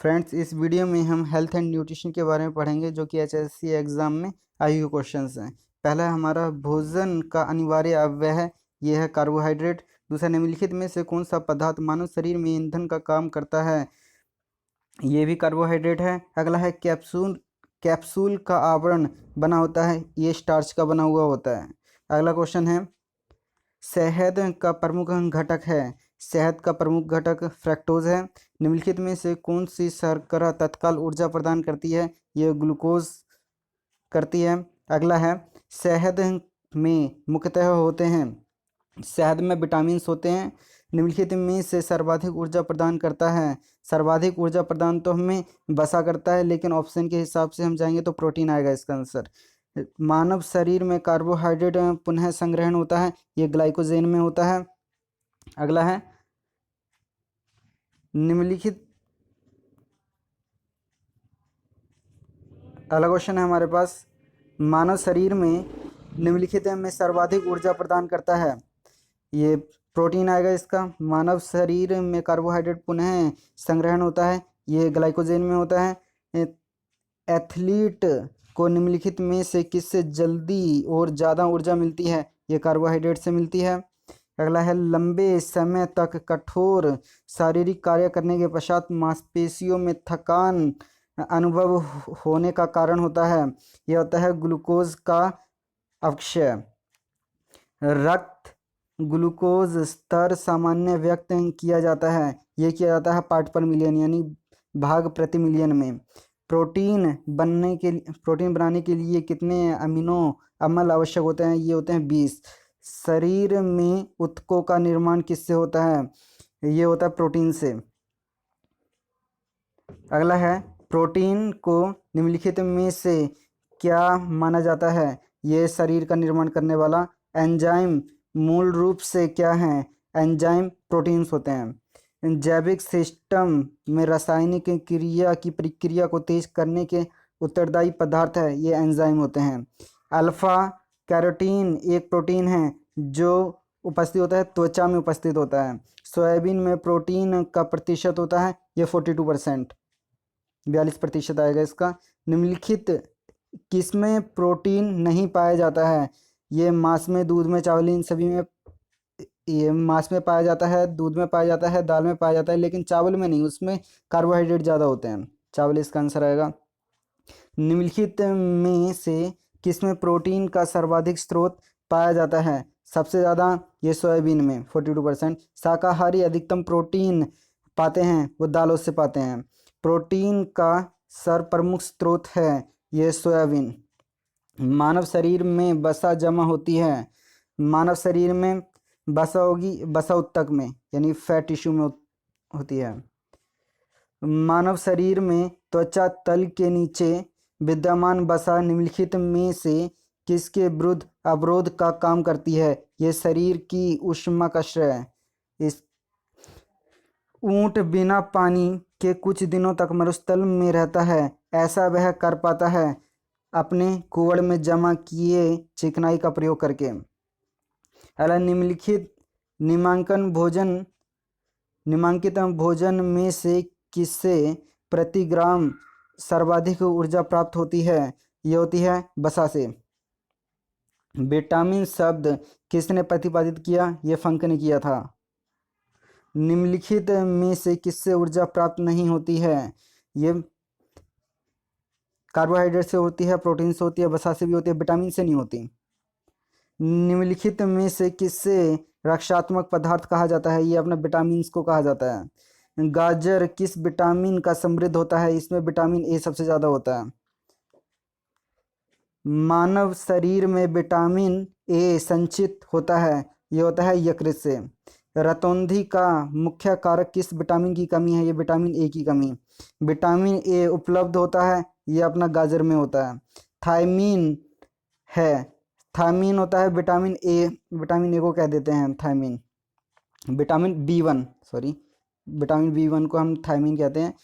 Friends, इस video में हम हेल्थ एंड न्यूट्रिशन के बारे में पढ़ेंगे जो कि एचएससी एग्ज़ाम में आए हुए क्वेश्चंस हैं। पहला हमारा भोजन का अनिवार्य अव्यय है, ये है कार्बोहाइड्रेट। दूसरा, निम्नलिखित में से कौन सा पदार्थ मानव शरीर में ईंधन का काम करता है, ये भी कार्बोहाइड्रेट है। अगला है कैप्सूल का आवरण बना होता है, ये स्टार्च का बना हुआ होता है। अगला क्वेश्चन है, शहद का प्रमुख घटक है, शहद का प्रमुख घटक फ्रैक्टोज है। निम्नलिखित में से कौन सी शर्करा तत्काल ऊर्जा प्रदान करती है, ये ग्लूकोज करती है। अगला है, शहद में मुख्यतः होते हैं, शहद में विटामिन्स होते हैं। निम्नलिखित में से सर्वाधिक ऊर्जा प्रदान करता है, सर्वाधिक ऊर्जा प्रदान तो हमें वसा करता है, लेकिन ऑप्शन के हिसाब से हम जाएंगे तो प्रोटीन आएगा इसका आंसर। मानव शरीर में कार्बोहाइड्रेट पुनः संग्रहण होता है, ये ग्लाइकोजेन में होता है। अगला है, निम्नलिखित अगला क्वेश्चन है हमारे पास, मानव शरीर में निम्नलिखित में सर्वाधिक ऊर्जा प्रदान करता है, ये प्रोटीन आएगा इसका। मानव शरीर में कार्बोहाइड्रेट पुनः संग्रहण होता है, ये ग्लाइकोजेन में होता है। एथलीट को निम्नलिखित में से किससे जल्दी और ज़्यादा ऊर्जा मिलती है, ये कार्बोहाइड्रेट से मिलती है। अगला है, लंबे समय तक कठोर शारीरिक कार्य करने के पश्चात मांसपेशियों में थकान अनुभव होने का कारण होता है, यह होता है ग्लूकोज का अपक्षय। रक्त ग्लूकोज स्तर सामान्य व्यक्त किया जाता है, ये किया जाता है पार्ट पर मिलियन यानी भाग प्रति मिलियन में। प्रोटीन बनाने के लिए कितने अमीनो अम्ल आवश्यक होते हैं, ये होते हैं 20। शरीर में ऊतकों का निर्माण किससे होता है, ये होता है प्रोटीन से। अगला है, प्रोटीन को निम्नलिखित में से क्या माना जाता है, ये शरीर का निर्माण करने वाला एंजाइम मूल रूप से क्या है, एंजाइम प्रोटीन्स होते हैं। जैविक सिस्टम में रासायनिक क्रिया की प्रक्रिया को तेज करने के उत्तरदायी पदार्थ है, ये एंजाइम होते हैं। अल्फा कैरोटीन एक प्रोटीन है जो उपस्थित होता है त्वचा में उपस्थित होता है। सोयाबीन में प्रोटीन का प्रतिशत होता है, ये 42%, 42% आएगा इसका। निम्नलिखित किसमें प्रोटीन नहीं पाया जाता है, ये मांस में, दूध में, चावल, इन सभी में। ये मांस में पाया जाता है, दूध में पाया जाता है, दाल में पाया जाता है, लेकिन चावल में नहीं, उसमें कार्बोहाइड्रेट ज़्यादा होते हैं, चावल इसका आंसर आएगा। निम्नलिखित में से किसमें प्रोटीन का सर्वाधिक स्रोत पाया जाता है, सबसे ज़्यादा ये सोयाबीन में 42%। शाकाहारी अधिकतम प्रोटीन पाते हैं वो दालों से पाते हैं। प्रोटीन का सर्वप्रमुख स्रोत है ये सोयाबीन। मानव शरीर में वसा जमा होती है, मानव शरीर में वसा होगी वसा ऊतक में यानी फैट टिश्यू में होती है। मानव शरीर में त्वचा तल के नीचे विद्यमान वसा निम्नलिखित में से किसके विरुद्ध अवरोध का काम करती है, ये शरीर की ऊष्माकर्षण है। इस ऊंट बिना पानी के कुछ दिनों तक मरुस्थल में रहता है, ऐसा वह कर पाता है अपने कुवड़ में जमा किए चिकनाई का प्रयोग करके। अगला, निम्नांकित भोजन में से किससे प्रति ग्राम सर्वाधिक ऊर्जा प्राप्त होती है, ये होती है वसा से। विटामिन शब्द किसने प्रतिपादित किया, ये फंक ने किया था। निम्नलिखित में से किससे ऊर्जा प्राप्त नहीं होती है, ये कार्बोहाइड्रेट से होती है, प्रोटीन से होती है, वसा से भी होती है, विटामिन से नहीं होती। निम्नलिखित में से किससे रक्षात्मक पदार्थ कहा जाता है, ये अपना विटामिन को कहा जाता है। गाजर किस विटामिन का समृद्ध होता है, इसमें विटामिन ए सबसे ज़्यादा होता है। मानव शरीर में विटामिन ए संचित होता है, ये होता है यकृत से। रतौंधी का मुख्य कारक किस विटामिन की कमी है, ये विटामिन ए की कमी। विटामिन ए उपलब्ध होता है, ये अपना गाजर में होता है। थायमीन होता है विटामिन ए को कह देते हैं थायमीन। विटामिन बी वन को हम थायमीन कहते हैं।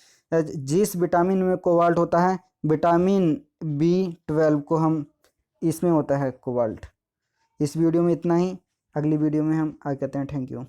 जिस विटामिन में कोबाल्ट होता है, विटामिन B12 को हम इसमें होता है कोबाल्ट। इस वीडियो में इतना ही, अगली वीडियो में हम आगे कहते हैं। Thank you.